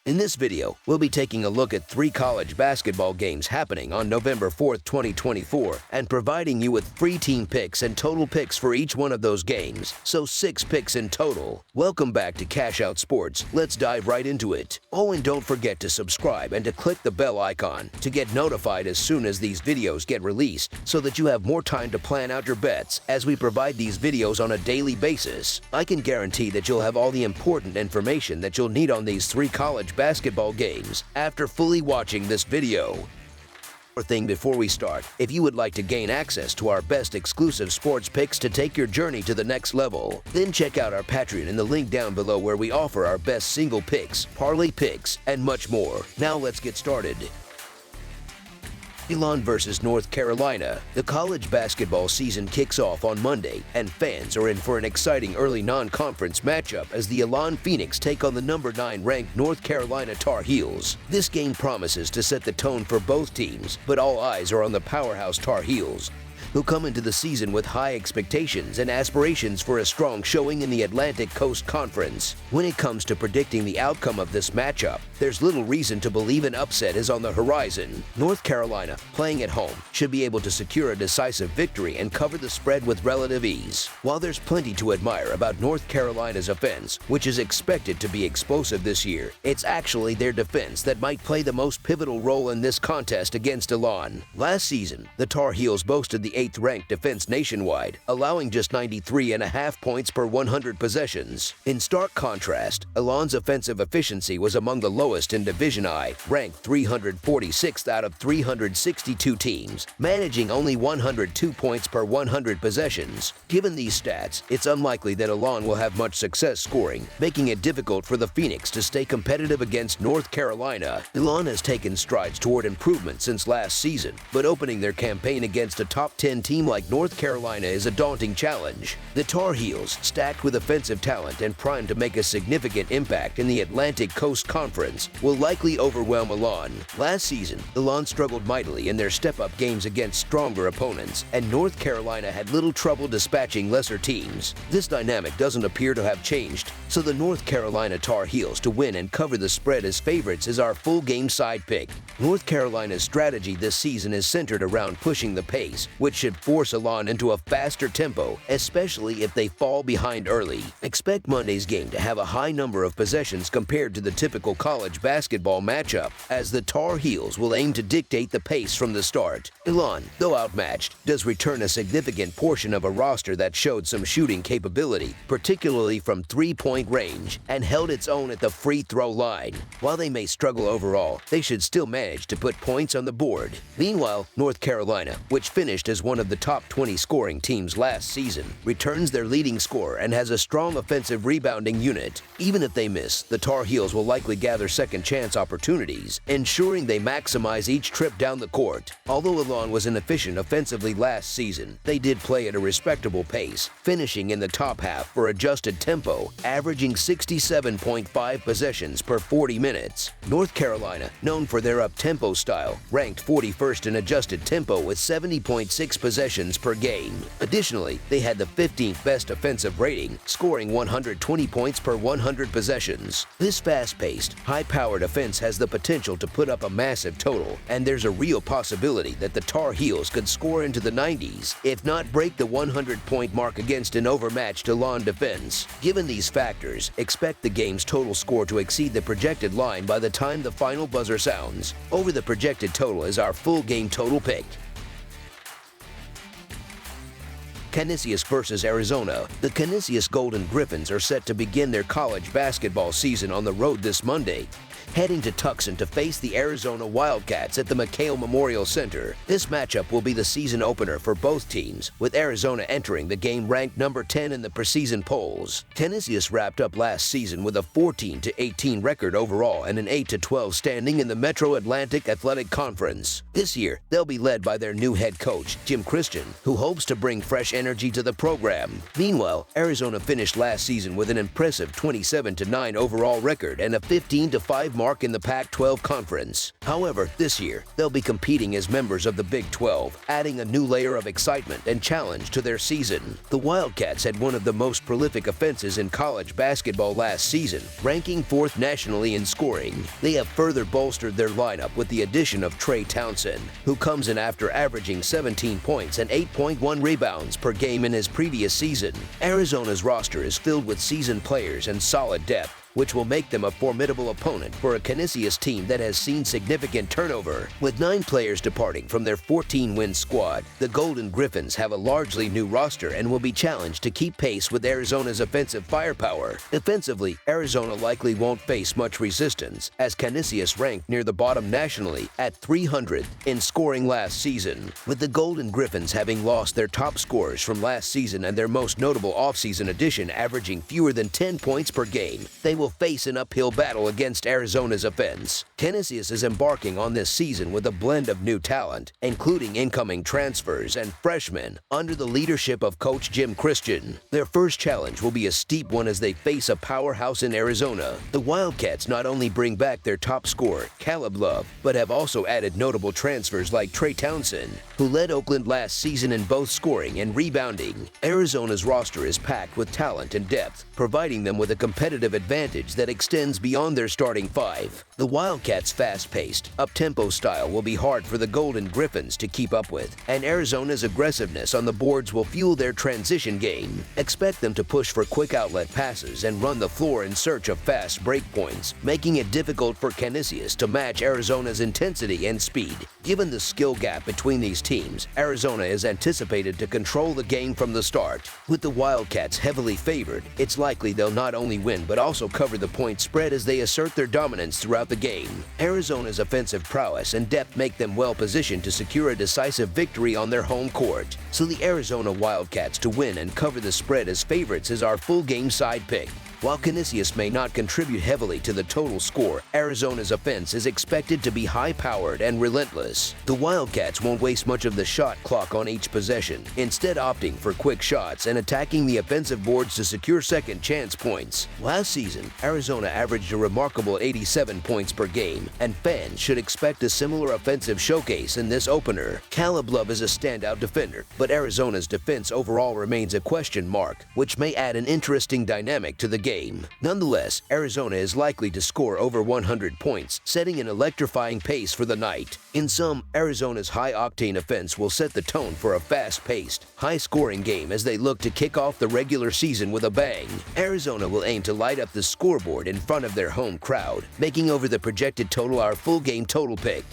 In this video, we'll be taking a look at 3 college basketball games happening on November 4th, 2024, and providing you with free team picks and total picks for each one of those games, so 6 picks in total. Welcome back to Cash Out Sports. Let's dive right into it. Oh, and don't forget to subscribe and to click the bell icon to get notified as soon as these videos get released, so that you have more time to plan out your bets as we provide these videos on a daily basis. I can guarantee that you'll have all the important information that you'll need on these 3 college basketball games after fully watching this video. One thing before we start, if you would like to gain access to our best exclusive sports picks to take your journey to the next level, then check out our Patreon in the link down below where we offer our best single picks, parlay picks, and much more. Now let's get started. Elon versus North Carolina. The college basketball season kicks off on Monday, and fans are in for an exciting early non-conference matchup as the Elon Phoenix take on the number 9 ranked North Carolina Tar Heels. This game promises to set the tone for both teams, but all eyes are on the powerhouse Tar Heels, who come into the season with high expectations and aspirations for a strong showing in the Atlantic Coast Conference. When it comes to predicting the outcome of this matchup, there's little reason to believe an upset is on the horizon. North Carolina, playing at home, should be able to secure a decisive victory and cover the spread with relative ease. While there's plenty to admire about North Carolina's offense, which is expected to be explosive this year, it's actually their defense that might play the most pivotal role in this contest against Elon. Last season, the Tar Heels boasted the 8th-ranked defense nationwide, allowing just 93.5 points per 100 possessions. In stark contrast, Elon's offensive efficiency was among the lowest in Division I, ranked 346th out of 362 teams, managing only 102 points per 100 possessions. Given these stats, it's unlikely that Elon will have much success scoring, making it difficult for the Phoenix to stay competitive against North Carolina. Elon has taken strides toward improvement since last season, but opening their campaign against a top 10 team like North Carolina is a daunting challenge. The Tar Heels, stacked with offensive talent and primed to make a significant impact in the Atlantic Coast Conference, will likely overwhelm Elon. Last season, Elon struggled mightily in their step-up games against stronger opponents, and North Carolina had little trouble dispatching lesser teams. This dynamic doesn't appear to have changed, so the North Carolina Tar Heels to win and cover the spread as favorites is our full game side pick. North Carolina's strategy this season is centered around pushing the pace, which should force Elon into a faster tempo, especially if they fall behind early. Expect Monday's game to have a high number of possessions compared to the typical college basketball matchup, as the Tar Heels will aim to dictate the pace from the start. Elon, though outmatched, does return a significant portion of a roster that showed some shooting capability, particularly from 3-point range, and held its own at the free throw line. While they may struggle overall, they should still manage to put points on the board. Meanwhile, North Carolina, which finished as one of the top 20 scoring teams last season, returns their leading scorer and has a strong offensive rebounding unit. Even if they miss, the Tar Heels will likely gather second-chance opportunities, ensuring they maximize each trip down the court. Although Elon was inefficient offensively last season, they did play at a respectable pace, finishing in the top half for adjusted tempo, averaging 67.5 possessions per 40 minutes. North Carolina, known for their up-tempo style, ranked 41st in adjusted tempo with 70.6 possessions per game. Additionally, they had the 15th best offensive rating, scoring 120 points per 100 possessions. This fast-paced, high-powered offense has the potential to put up a massive total, and there's a real possibility that the Tar Heels could score into the 90s, if not break the 100-point mark against an overmatched Elon defense. Given these factors, expect the game's total score to exceed the projected line by the time the final buzzer sounds. Over the projected total is our full game total pick. Canisius versus Arizona. The Canisius Golden Griffins are set to begin their college basketball season on the road this Monday, heading to Tucson to face the Arizona Wildcats at the McHale Memorial Center. This matchup will be the season opener for both teams, with Arizona entering the game ranked number 10 in the preseason polls. Canisius wrapped up last season with a 14-18 record overall and an 8-12 standing in the Metro Atlantic Athletic Conference. This year, they'll be led by their new head coach, Jim Christian, who hopes to bring fresh energy to the program. Meanwhile, Arizona finished last season with an impressive 27-9 overall record and a 15-5 5 mark in the Pac-12 Conference. However, this year, they'll be competing as members of the Big 12, adding a new layer of excitement and challenge to their season. The Wildcats had one of the most prolific offenses in college basketball last season, ranking 4th nationally in scoring. They have further bolstered their lineup with the addition of Trey Townsend, who comes in after averaging 17 points and 8.1 rebounds per game in his previous season. Arizona's roster is filled with seasoned players and solid depth, which will make them a formidable opponent for a Canisius team that has seen significant turnover. With 9 players departing from their 14-win squad, the Golden Griffins have a largely new roster and will be challenged to keep pace with Arizona's offensive firepower. Defensively, Arizona likely won't face much resistance, as Canisius ranked near the bottom nationally at 300th in scoring last season. With the Golden Griffins having lost their top scorers from last season and their most notable offseason addition averaging fewer than 10 points per game, they will face an uphill battle against Arizona's offense. Canisius is embarking on this season with a blend of new talent, including incoming transfers and freshmen, under the leadership of Coach Jim Christian. Their first challenge will be a steep one as they face a powerhouse in Arizona. The Wildcats not only bring back their top scorer, Caleb Love, but have also added notable transfers like Trey Townsend, who led Oakland last season in both scoring and rebounding. Arizona's roster is packed with talent and depth, providing them with a competitive advantage that extends beyond their starting 5. The Wildcats' fast-paced, up-tempo style will be hard for the Golden Griffins to keep up with, and Arizona's aggressiveness on the boards will fuel their transition game. Expect them to push for quick outlet passes and run the floor in search of fast break points, making it difficult for Canisius to match Arizona's intensity and speed. Given the skill gap between these teams, Arizona is anticipated to control the game from the start. With the Wildcats heavily favored, it's likely they'll not only win but also cover the point spread as they assert their dominance throughout the game. Arizona's offensive prowess and depth make them well positioned to secure a decisive victory on their home court. So the Arizona Wildcats to win and cover the spread as favorites is our full game side pick. While Canisius may not contribute heavily to the total score, Arizona's offense is expected to be high-powered and relentless. The Wildcats won't waste much of the shot clock on each possession, instead opting for quick shots and attacking the offensive boards to secure second chance points. Last season, Arizona averaged a remarkable 87 points per game, and fans should expect a similar offensive showcase in this opener. Caleb Love is a standout defender, but Arizona's defense overall remains a question mark, which may add an interesting dynamic to the game. Nonetheless, Arizona is likely to score over 100 points, setting an electrifying pace for the night. In sum, Arizona's high-octane offense will set the tone for a fast-paced, high-scoring game as they look to kick off the regular season with a bang. Arizona will aim to light up the scoreboard in front of their home crowd, making over the projected total our full game total pick.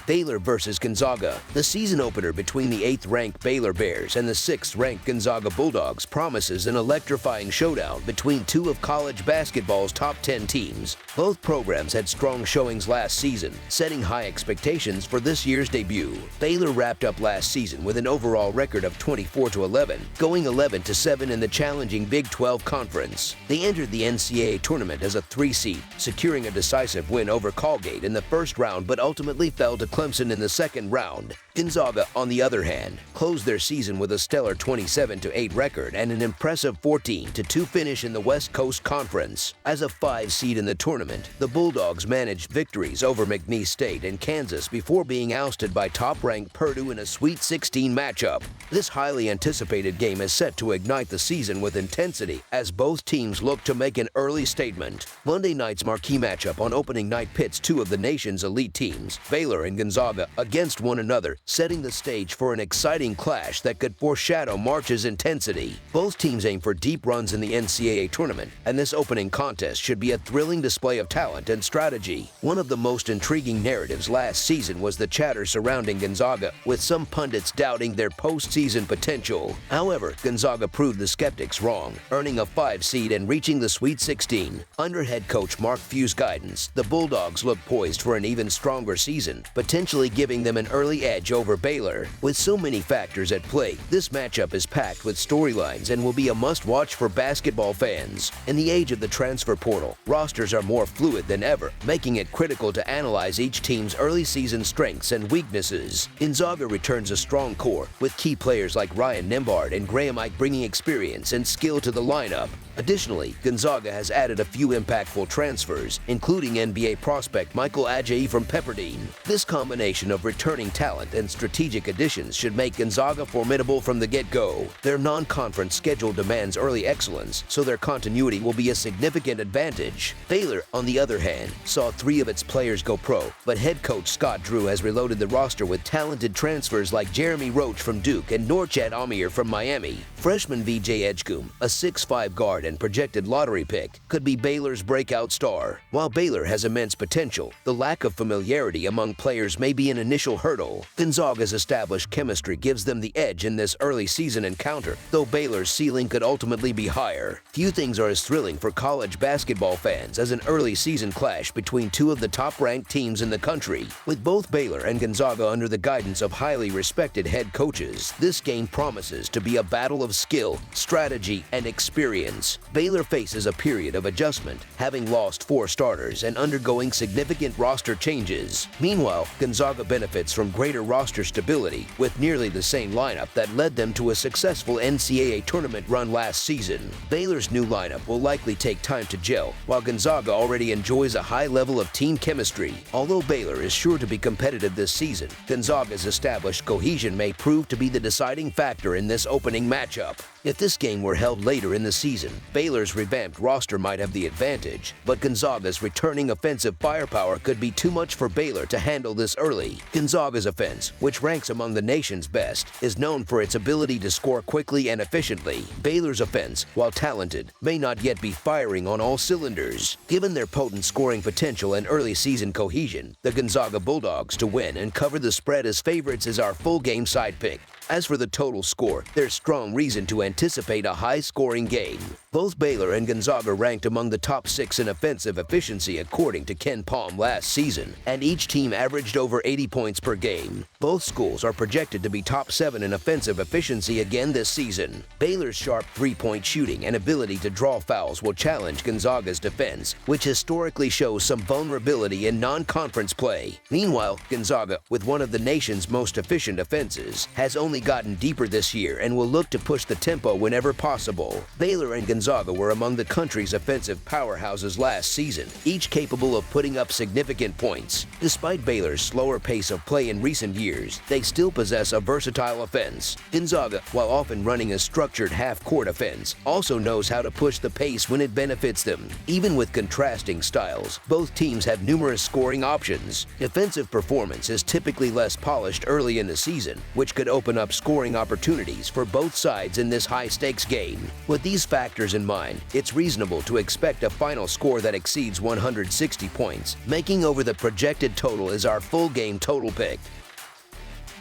Baylor versus Gonzaga. The season opener between the 8th-ranked Baylor Bears and the 6th-ranked Gonzaga Bulldogs promises an electrifying showdown between two of college basketball's top 10 teams. Both programs had strong showings last season, setting high expectations for this year's debut. Baylor wrapped up last season with an overall record of 24-11, going 11-7 in the challenging Big 12 Conference. They entered the NCAA tournament as a 3-seed, securing a decisive win over Colgate in the first round but ultimately fell to Clemson in the second round. Gonzaga, on the other hand, closed their season with a stellar 27-8 record and an impressive 14-2 finish in the West Coast Conference. As a 5 seed in the tournament, the Bulldogs managed victories over McNeese State and Kansas before being ousted by top-ranked Purdue in a Sweet 16 matchup. This highly anticipated game is set to ignite the season with intensity as both teams look to make an early statement. Monday night's marquee matchup on opening night pits two of the nation's elite teams, Baylor and Gonzaga, against one another, setting the stage for an exciting clash that could foreshadow March's intensity. Both teams aim for deep runs in the NCAA tournament, and this opening contest should be a thrilling display of talent and strategy. One of the most intriguing narratives last season was the chatter surrounding Gonzaga, with some pundits doubting their postseason potential. However, Gonzaga proved the skeptics wrong, earning a 5 seed and reaching the Sweet 16. Under head coach Mark Few's guidance, the Bulldogs look poised for an even stronger season, potentially potentially giving them an early edge over Baylor. With so many factors at play, this matchup is packed with storylines and will be a must-watch for basketball fans. In the age of the transfer portal, rosters are more fluid than ever, making it critical to analyze each team's early season strengths and weaknesses. Gonzaga returns a strong core, with key players like Ryan Nembhard and Graham Ike bringing experience and skill to the lineup. Additionally, Gonzaga has added a few impactful transfers, including NBA prospect Michael Ajayi from Pepperdine. This combination of returning talent and strategic additions should make Gonzaga formidable from the get-go. Their non-conference schedule demands early excellence, so their continuity will be a significant advantage. Baylor, on the other hand, saw 3 of its players go pro, but head coach Scott Drew has reloaded the roster with talented transfers like Jeremy Roach from Duke and Norchad Amir from Miami. Freshman VJ Edgecombe, a 6'5" guard and projected lottery pick, could be Baylor's breakout star. While Baylor has immense potential, the lack of familiarity among players may be an initial hurdle. Gonzaga's established chemistry gives them the edge in this early season encounter, though Baylor's ceiling could ultimately be higher. Few things are as thrilling for college basketball fans as an early season clash between 2 of the top-ranked teams in the country. With both Baylor and Gonzaga under the guidance of highly respected head coaches, this game promises to be a battle of skill, strategy, and experience. Baylor faces a period of adjustment, having lost 4 starters and undergoing significant roster changes. Meanwhile, Gonzaga benefits from greater roster stability, with nearly the same lineup that led them to a successful NCAA tournament run last season. Baylor's new lineup will likely take time to gel, while Gonzaga already enjoys a high level of team chemistry. Although Baylor is sure to be competitive this season, Gonzaga's established cohesion may prove to be the deciding factor in this opening matchup. If this game were held later in the season, Baylor's revamped roster might have the advantage, but Gonzaga's returning offensive firepower could be too much for Baylor to handle this early. Gonzaga's offense, which ranks among the nation's best, is known for its ability to score quickly and efficiently. Baylor's offense, while talented, may not yet be firing on all cylinders. Given their potent scoring potential and early season cohesion, the Gonzaga Bulldogs to win and cover the spread as favorites is our full game side pick. As for the total score, there's strong reason to anticipate a high-scoring game. Both Baylor and Gonzaga ranked among the top 6 in offensive efficiency according to Ken Palm last season, and each team averaged over 80 points per game. Both schools are projected to be top 7 in offensive efficiency again this season. Baylor's sharp three-point shooting and ability to draw fouls will challenge Gonzaga's defense, which historically shows some vulnerability in non-conference play. Meanwhile, Gonzaga, with one of the nation's most efficient offenses, has only gotten deeper this year and will look to push the tempo whenever possible. Baylor and Gonzaga were among the country's offensive powerhouses last season, each capable of putting up significant points. Despite Baylor's slower pace of play in recent years, they still possess a versatile offense. Gonzaga, while often running a structured half-court offense, also knows how to push the pace when it benefits them. Even with contrasting styles, both teams have numerous scoring options. Defensive performance is typically less polished early in the season, which could open up scoring opportunities for both sides in this high-stakes game. With these factors in mind, it's reasonable to expect a final score that exceeds 160 points. Making over the projected total is our full game total pick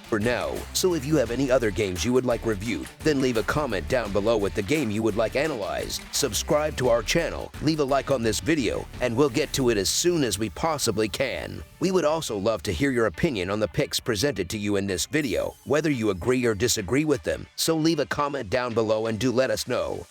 for now. So if you have any other games you would like reviewed, then leave a comment down below with the game you would like analyzed. Subscribe to our channel, leave a like on this video, and we'll get to it as soon as we possibly can. We would also love to hear your opinion on the picks presented to you in this video, whether you agree or disagree with them, so leave a comment down below and do let us know.